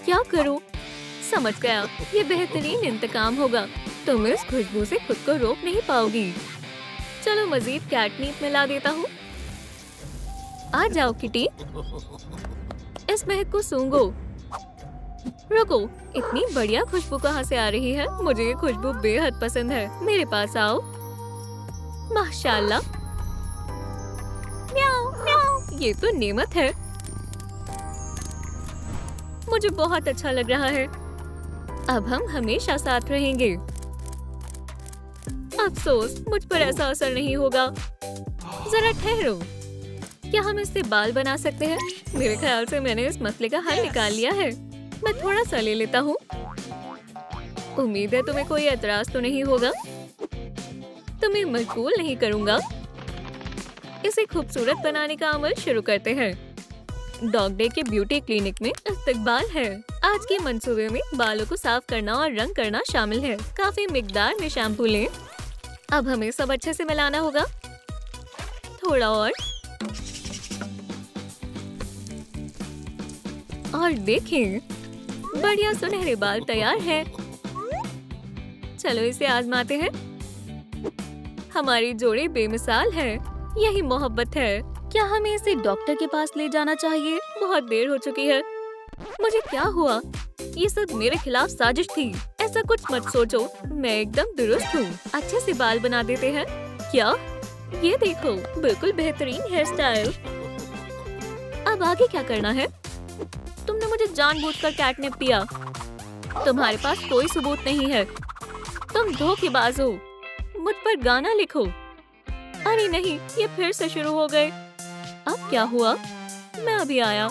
Speaker 1: क्या करूँ? समझ गया, ये बेहतरीन इंतकाम होगा। तुम इस खुशबू से खुद को रोक नहीं पाओगी। चलो मजीद कैटनीप मिला देता हूँ। आ जाओ किटी, इस महक को सूंघो। रुको, इतनी बढ़िया खुशबू कहाँ से आ रही है? मुझे ये खुशबू बेहद पसंद है। मेरे पास आओ। माशाल्लाह। म्याऊ, म्याऊ। ये तो नेमत है। मुझे बहुत अच्छा लग रहा है। अब हम हमेशा साथ रहेंगे। अफसोस, मुझ पर ऐसा असर नहीं होगा। जरा ठहरो, क्या हम इससे बाल बना सकते हैं? मेरे ख्याल से मैंने इस मसले का हल निकाल लिया है। मैं थोड़ा सा ले लेता हूँ। उम्मीद है तुम्हें कोई एतराज तो नहीं होगा। तुम्हें मजबूर नहीं करूँगा। इसे खूबसूरत बनाने का अमल शुरू करते हैं। डॉग डे के ब्यूटी क्लिनिक में इस्तकबाल है। आज के मंसूबे में बालों को साफ करना और रंग करना शामिल है। काफी मिकदार में शैम्पू लें। अब हमें सब अच्छे से मिलाना होगा। थोड़ा और देखें, बढ़िया सुनहरे बाल तैयार हैं। चलो इसे आजमाते हैं। हमारी जोड़ी बेमिसाल है। यही मोहब्बत है। क्या हमें इसे डॉक्टर के पास ले जाना चाहिए? बहुत देर हो चुकी है। मुझे क्या हुआ? ये सब मेरे खिलाफ साजिश थी। ऐसा कुछ मत सोचो, मैं एकदम दुरुस्त हूँ। अच्छे से बाल बना देते हैं। क्या? ये देखो, बिल्कुल बेहतरीन हेयर स्टाइल। अब आगे क्या करना है? तुमने मुझे जानबूझकर कैटनैप दिया। तुम्हारे पास कोई सबूत नहीं है। तुम धोखेबाज हो। मुझ पर गाना लिखो। अरे नहीं, ये फिर से शुरू हो गए। अब क्या हुआ? मैं अभी आया।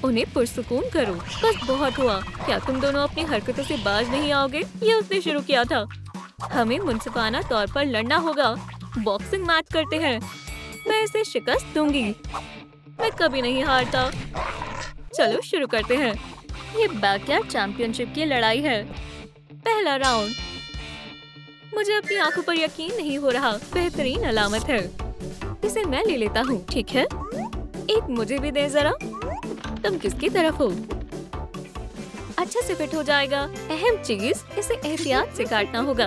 Speaker 1: उन्हें पुरसुकून करो। बस बहुत हुआ। क्या तुम दोनों अपनी हरकतों से बाज नहीं आओगे? ये उसने शुरू किया था। हमें मुनसिफाना तौर पर लड़ना होगा। बॉक्सिंग मैच करते हैं। मैं इसे शिकस्त दूंगी। मैं कभी नहीं हारता। चलो शुरू करते हैं। ये बैकयार्ड चैंपियनशिप की लड़ाई है। पहला राउंड। मुझे अपनी आंखों पर यकीन नहीं हो रहा। बेहतरीन अलामत है। इसे मैं ले लेता हूँ, ठीक है? एक मुझे भी दे जरा। तुम किसकी तरफ हो? अच्छे से फिट हो जाएगा। अहम चीज, इसे एहतियात से काटना होगा।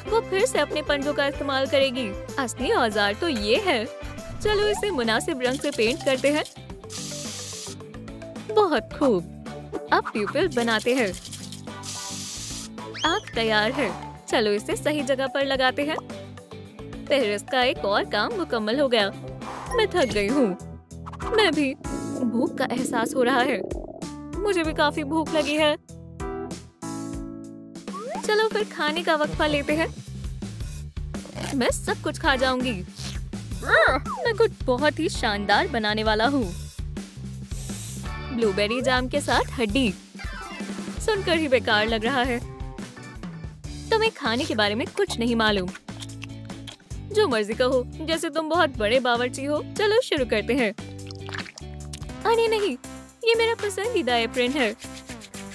Speaker 1: वो फिर से अपने पंजों का इस्तेमाल करेगी। असली औजार तो ये है। चलो इसे मुनासिब रंग से पेंट करते हैं। बहुत खूब। अब प्यूपिल बनाते हैं। आँख तैयार है। चलो इसे सही जगह पर लगाते हैं। फिर इसका एक और काम मुकम्मल हो गया। मैं थक गई हूँ। मैं भी। भूख का एहसास हो रहा है। मुझे भी काफी भूख लगी है। चलो फिर खाने का वक्फा लेते हैं। मैं सब कुछ खा जाऊंगी। मैं कुछ बहुत ही शानदार बनाने वाला हूँ। ब्लूबेरी जाम के साथ हड्डी। सुनकर ही बेकार लग रहा है। तुम्हें खाने के बारे में कुछ नहीं मालूम। जो मर्जी कहो, जैसे तुम बहुत बड़े बावर्ची हो। चलो शुरू करते हैं। अरे नहीं, ये मेरा पसंदीदा एप्रन है।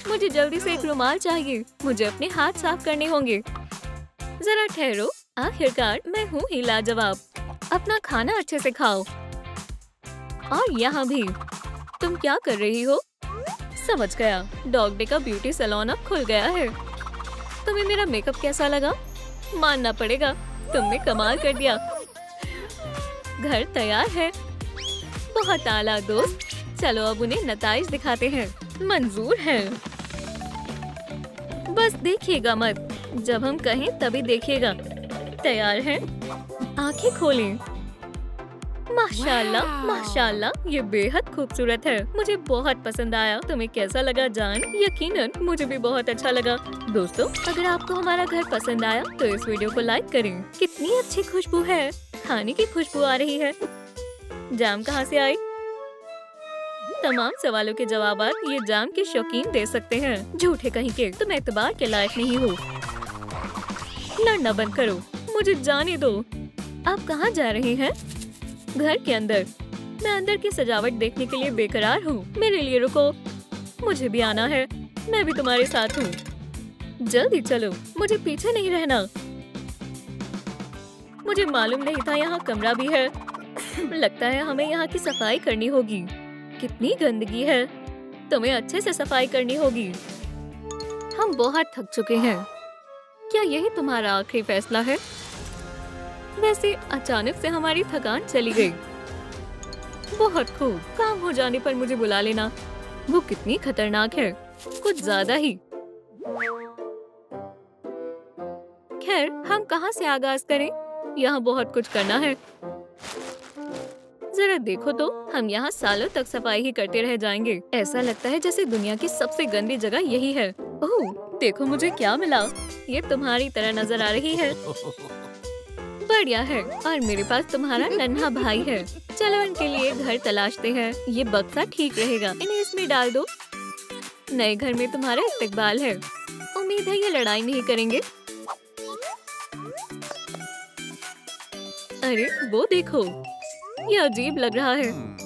Speaker 1: मुझे जल्दी से एक रुमाल चाहिए। मुझे अपने हाथ साफ करने होंगे। जरा ठहरो। आखिरकार मैं हूँ ही लाजवाब। अपना खाना अच्छे से खाओ। और यहाँ भी। तुम क्या कर रही हो? समझ गया। डॉग डे का ब्यूटी सैलून अब खुल गया है। तुम्हें मेरा मेकअप कैसा लगा? मानना पड़ेगा, तुमने कमाल कर दिया। घर तैयार है। बहुत आला दोस्त। चलो अब उन्हें नताइज दिखाते हैं। मंजूर है। बस देखिएगा मत। जब हम कहें तभी देखिएगा। तैयार हैं? आंखें खोलें। माशाल्लाह, माशाल्लाह, ये बेहद खूबसूरत है। मुझे बहुत पसंद आया। तुम्हें कैसा लगा जान? यकीनन मुझे भी बहुत अच्छा लगा। दोस्तों, अगर आपको हमारा घर पसंद आया तो इस वीडियो को लाइक करें। कितनी अच्छी खुशबू है। खाने की खुशबू आ रही है। जाम कहाँ से आई? तमाम सवालों के जवाब ये जाम के शौकीन दे सकते हैं। झूठे कहीं के। तुम एतबार के लायक नहीं हो। लड़ना बंद करो। मुझे जाने दो। आप कहाँ जा रहे हैं? घर के अंदर। मैं अंदर की सजावट देखने के लिए बेकरार हूँ। मेरे लिए रुको। मुझे भी आना है। मैं भी तुम्हारे साथ हूँ। जल्दी चलो। मुझे पीछे नहीं रहना। मुझे मालूम नहीं था यहाँ कमरा भी है। लगता है हमें यहाँ की सफाई करनी होगी। कितनी गंदगी है। तुम्हें अच्छे से सफाई करनी होगी। हम बहुत थक चुके हैं। क्या यही तुम्हारा आखिरी फैसला है? वैसे अचानक से हमारी थकान चली गई। बहुत खूब। काम हो जाने पर मुझे बुला लेना। वो कितनी खतरनाक है। कुछ ज्यादा ही। खैर, हम कहाँ से आगाज करें? यहाँ बहुत कुछ करना है। जरा देखो तो, हम यहाँ सालों तक सफाई ही करते रह जाएंगे। ऐसा लगता है जैसे दुनिया की सबसे गंदी जगह यही है। ओह, देखो मुझे क्या मिला। ये तुम्हारी तरह नजर आ रही है। बढ़िया है। और मेरे पास तुम्हारा नन्हा भाई है। चलो इनके लिए घर तलाशते हैं। ये बक्सा ठीक रहेगा। इन्हें इसमें डाल दो। नए घर में तुम्हारा इस्तकबाल है। उम्मीद है ये लड़ाई नहीं करेंगे। अरे वो देखो, ये अजीब लग रहा है।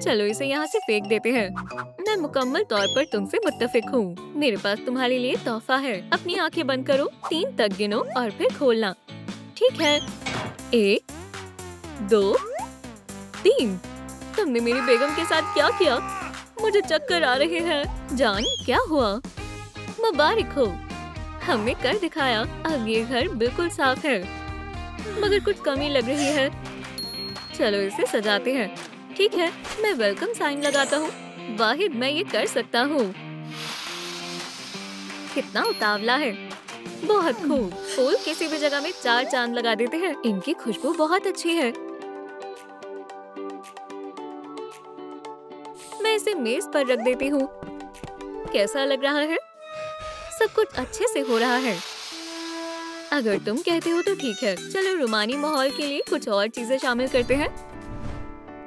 Speaker 1: चलो इसे यहाँ से फेंक देते हैं। मैं मुकम्मल तौर पर तुमसे मुत्तफिक हूँ। मेरे पास तुम्हारे लिए तोहफा है। अपनी आंखें बंद करो। 3 तक गिनो और फिर खोलना। ठीक है? 1, 2, 3। तुमने मेरी बेगम के साथ क्या किया? मुझे चक्कर आ रहे हैं। जान, क्या हुआ? मुबारक हो। हमने कर दिखाया। अब ये घर बिल्कुल साफ है, मगर कुछ कमी लग रही है। चलो इसे सजाते हैं। ठीक है, मैं वेलकम साइन लगाता हूँ। वाहिद, मैं ये कर सकता हूँ। कितना उतावला है। बहुत खूब। फूल किसी भी जगह में 4 चांद लगा देते हैं। इनकी खुशबू बहुत अच्छी है। मैं इसे मेज पर रख देती हूँ। कैसा लग रहा है? सब कुछ अच्छे से हो रहा है। अगर तुम कहते हो तो ठीक है। चलो रुमानी माहौल के लिए कुछ और चीजें शामिल करते हैं।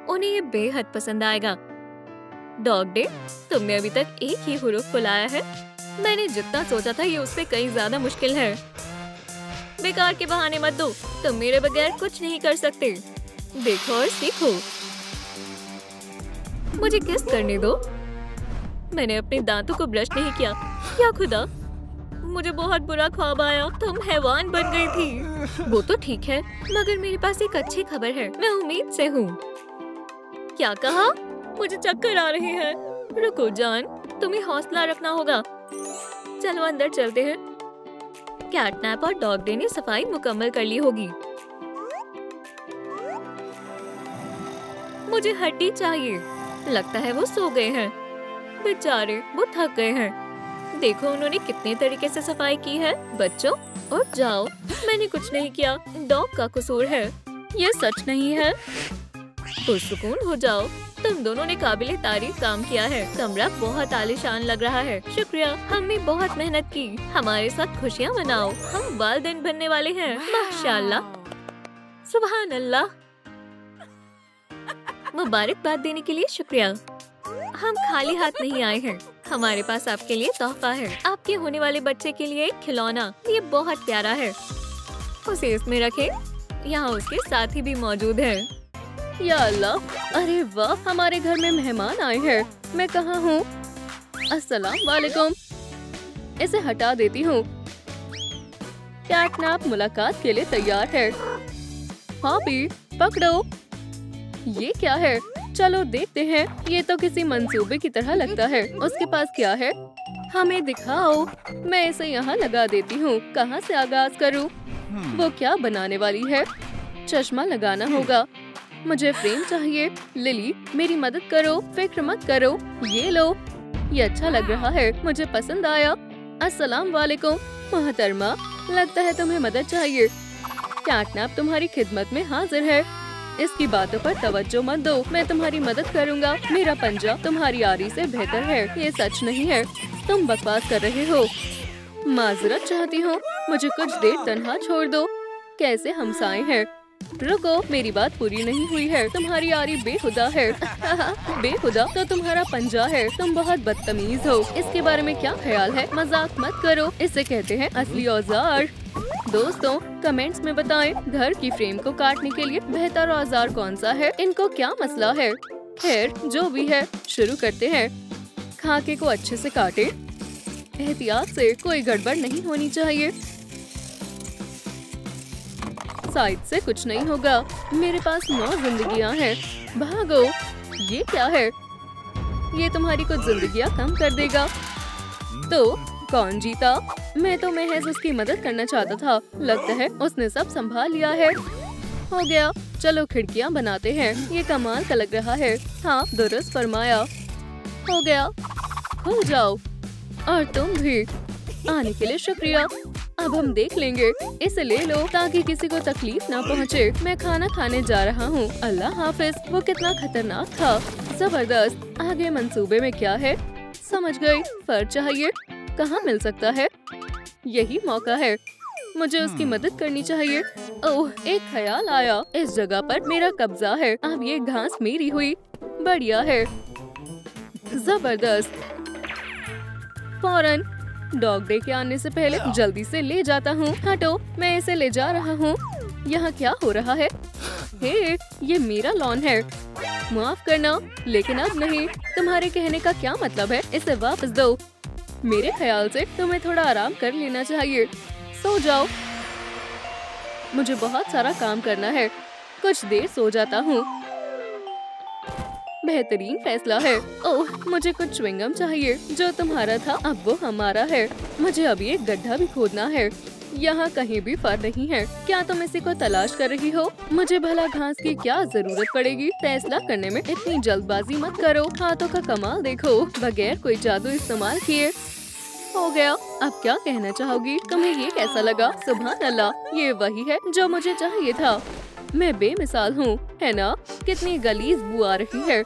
Speaker 1: उन्हें ये बेहद पसंद आएगा। डॉग डे, तुमने अभी तक एक ही हुरूफ बुलाया है। मैंने जितना सोचा था ये उससे कहीं ज्यादा मुश्किल है। बेकार के बहाने मत दो। तुम मेरे बगैर कुछ नहीं कर सकते। देखो और सीखो। मुझे किस करने दो। मैंने अपने दांतों को ब्रश नहीं किया। क्या खुदा, मुझे बहुत बुरा ख्वाब आया। तुम हैवान बन गई थी। वो तो ठीक है, मगर मेरे पास एक अच्छी खबर है। मैं उम्मीद से हूँ। क्या कहा? मुझे चक्कर आ रहे हैं। रुको जान, तुम्हें हौसला रखना होगा। चलो अंदर चलते हैं। कैटनैप और डॉग डे ने सफाई मुकम्मल कर ली होगी। मुझे हड्डी चाहिए। लगता है वो सो गए हैं। बेचारे, वो थक गए हैं। देखो उन्होंने कितने तरीके से सफाई की है। बच्चों, उठ जाओ। मैंने कुछ नहीं किया। डॉग का कसूर है। ये सच नहीं है। पुरसुकून हो जाओ। तुम दोनों ने काबिले तारीफ काम किया है। कमरा बहुत आलीशान लग रहा है। शुक्रिया, हमने बहुत मेहनत की। हमारे साथ खुशियाँ मनाओ। हम वालिदैन बनने वाले हैं। माशाअल्लाह, सुभान अल्लाह। मुबारकबाद देने के लिए शुक्रिया। हम खाली हाथ नहीं आए हैं। हमारे पास आपके लिए तोहफा है। आपके होने वाले बच्चे के लिए एक खिलौना। ये बहुत प्यारा है। उसे इसमें रखें। यहाँ उसके साथी भी मौजूद है। या अल्लाह, अरे वाह, हमारे घर में मेहमान आए हैं। मैं कहाँ हूँ? अस्सलाम वालेकुम। इसे हटा देती हूँ। कैटनैप मुलाकात के लिए तैयार है। हाँ भी, पकड़ो। ये क्या है? चलो देखते हैं। ये तो किसी मंसूबे की तरह लगता है। उसके पास क्या है? हमें दिखाओ। मैं इसे यहाँ लगा देती हूँ। कहाँ से आगाज करूँ? वो क्या बनाने वाली है? चश्मा लगाना होगा। मुझे फ्रेम चाहिए। लिली, मेरी मदद करो। फिक्र मत करो। ये लो। ये अच्छा लग रहा है। मुझे पसंद आया। अस्सलाम वालेकुम मोहतरमा, लगता है तुम्हें मदद चाहिए। कैटनैप तुम्हारी खिदमत में हाजिर है। इसकी बातों पर तवज्जो मत दो। मैं तुम्हारी मदद करूंगा। मेरा पंजा तुम्हारी आरी से बेहतर है। ये सच नहीं है। तुम बकवास कर रहे हो। माजरत चाहती हूँ। मुझे कुछ देर तन्हा छोड़ दो। कैसे हमसाए हैं। रुको, मेरी बात पूरी नहीं हुई है। तुम्हारी आरी बेहुदा है। बेहुदा तो तुम्हारा पंजा है। तुम बहुत बदतमीज हो। इसके बारे में क्या ख्याल है? मजाक मत करो। इसे कहते हैं असली औजार। दोस्तों, कमेंट्स में बताएं, घर की फ्रेम को काटने के लिए बेहतर औजार कौन सा है? इनको क्या मसला है? खैर, जो भी है, शुरू करते हैं। खाके को अच्छे से काटें। एहतियात से, कोई गड़बड़ नहीं होनी चाहिए। साइड से कुछ नहीं होगा। मेरे पास 9 जिंदगियां हैं। भागो। ये क्या है? ये तुम्हारी कुछ जिंदगियां कम कर देगा। तो कौन जीता? मैं तो महज उसकी मदद करना चाहता था। लगता है उसने सब संभाल लिया है। हो गया। चलो खिड़कियां बनाते हैं। ये कमाल का लग रहा है। हाँ, दुरुस्त फरमाया। हो गया। खुल जाओ। और तुम भी। आने के लिए शुक्रिया। अब हम देख लेंगे। इसे ले लो ताकि किसी को तकलीफ ना पहुँचे। मैं खाना खाने जा रहा हूँ। अल्लाह हाफिज। वो कितना खतरनाक था। जबरदस्त। आगे मंसूबे में क्या है? समझ गई। फर चाहिए। कहाँ मिल सकता है? यही मौका है। मुझे उसकी मदद करनी चाहिए। ओह, एक ख्याल आया। इस जगह पर मेरा कब्जा है। अब ये घास मेरी हुई। बढ़िया है। जबरदस्त। फौरन डॉग डे के आने से पहले जल्दी से ले जाता हूँ। हटो, मैं इसे ले जा रहा हूँ। यहाँ क्या हो रहा है? हे, ये मेरा लॉन है। माफ करना, लेकिन अब नहीं। तुम्हारे कहने का क्या मतलब है? इसे वापस दो। मेरे ख्याल से तुम्हें थोड़ा आराम कर लेना चाहिए। सो जाओ। मुझे बहुत सारा काम करना है। कुछ देर सो जाता हूँ। बेहतरीन फैसला है। ओह, मुझे कुछ च्युइंगम चाहिए। जो तुम्हारा था अब वो हमारा है। मुझे अभी एक गड्ढा भी खोदना है। यहाँ कहीं भी फर नहीं है। क्या तुम इसी को तलाश कर रही हो? मुझे भला घास की क्या जरूरत पड़ेगी? फैसला करने में इतनी जल्दबाजी मत करो। हाथों का कमाल देखो, बगैर कोई जादू इस्तेमाल किए। हो गया। अब क्या कहना चाहोगी? तुम्हें ये कैसा लगा? सुभान अल्लाह, ये वही है जो मुझे चाहिए था। मैं बेमिसाल हूँ, है ना? कितनी गलीज बू आ रही है।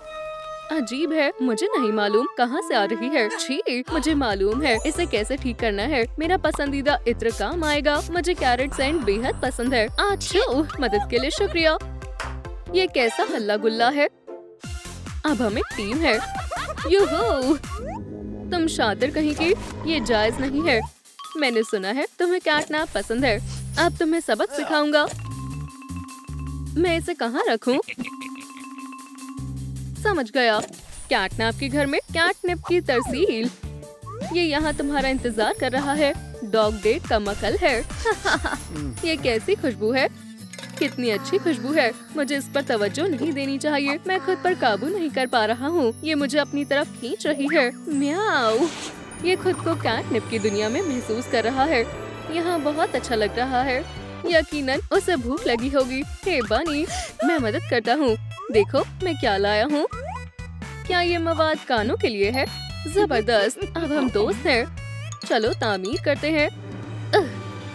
Speaker 1: अजीब है, मुझे नहीं मालूम कहाँ से आ रही है। छी, मुझे मालूम है इसे कैसे ठीक करना है। मेरा पसंदीदा इत्र काम आएगा। मुझे कैरेट सेंट बेहद पसंद है। आच्छू, मदद के लिए शुक्रिया। ये कैसा हल्ला गुल्ला है? अब हम एक टीम है। यूहू, तुम शातिर कहीं की। ये जायज नहीं है। मैंने सुना है तुम्हें कैटनैप पसंद है। अब तुम्हें सबक सिखाऊंगा। मैं इसे कहाँ रखूं? समझ गया। कैटनैप के घर में कैटनिप की तरसील। ये यहाँ तुम्हारा इंतजार कर रहा है। डॉग डेट का मकल है। ये कैसी खुशबू है? कितनी अच्छी खुशबू है। मुझे इस पर तवज्जो नहीं देनी चाहिए। मैं खुद पर काबू नहीं कर पा रहा हूँ। ये मुझे अपनी तरफ खींच रही है। म्याऊ। ये खुद को कैटनिप की दुनिया में महसूस कर रहा है। यहाँ बहुत अच्छा लग रहा है। यकीनन उसे भूख लगी होगी। हे बनी, मैं मदद करता हूँ। देखो मैं क्या लाया हूँ। क्या ये मवाद कानों के लिए है? जबरदस्त। अब हम दोस्त हैं। चलो तामीर करते हैं।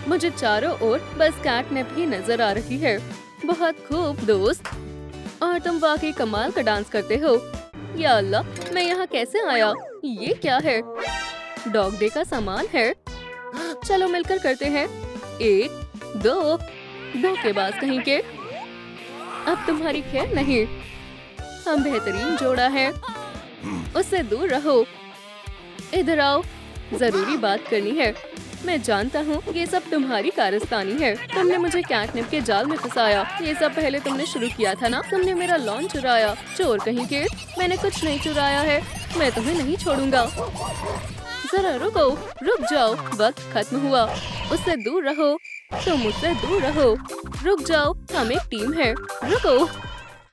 Speaker 1: मुझे चारों ओर बस कैटनैप ही नजर आ रही है। बहुत खूब दोस्त। और तुम वाकई कमाल का डांस करते हो। या अल्लाह, मैं यहाँ कैसे आया? ये क्या है? डॉग डे का सामान है। चलो मिलकर करते हैं। 1 2 धोखेबाज कहीं के। अब तुम्हारी खैर नहीं। हम बेहतरीन जोड़ा है। उससे दूर रहो। इधर आओ, जरूरी बात करनी है। मैं जानता हूँ ये सब तुम्हारी कारस्तानी है। तुमने मुझे कैटनिप के जाल में फंसाया। ये सब पहले तुमने शुरू किया था ना? तुमने मेरा लॉन चुराया। चोर कहीं के। मैंने कुछ नहीं चुराया है। मैं तुम्हें नहीं छोड़ूंगा। जरा रुको, रुक जाओ। वक्त खत्म हुआ। उससे दूर रहो। तुम मुझसे दूर रहो। रुक जाओ, हम एक टीम है। रुको।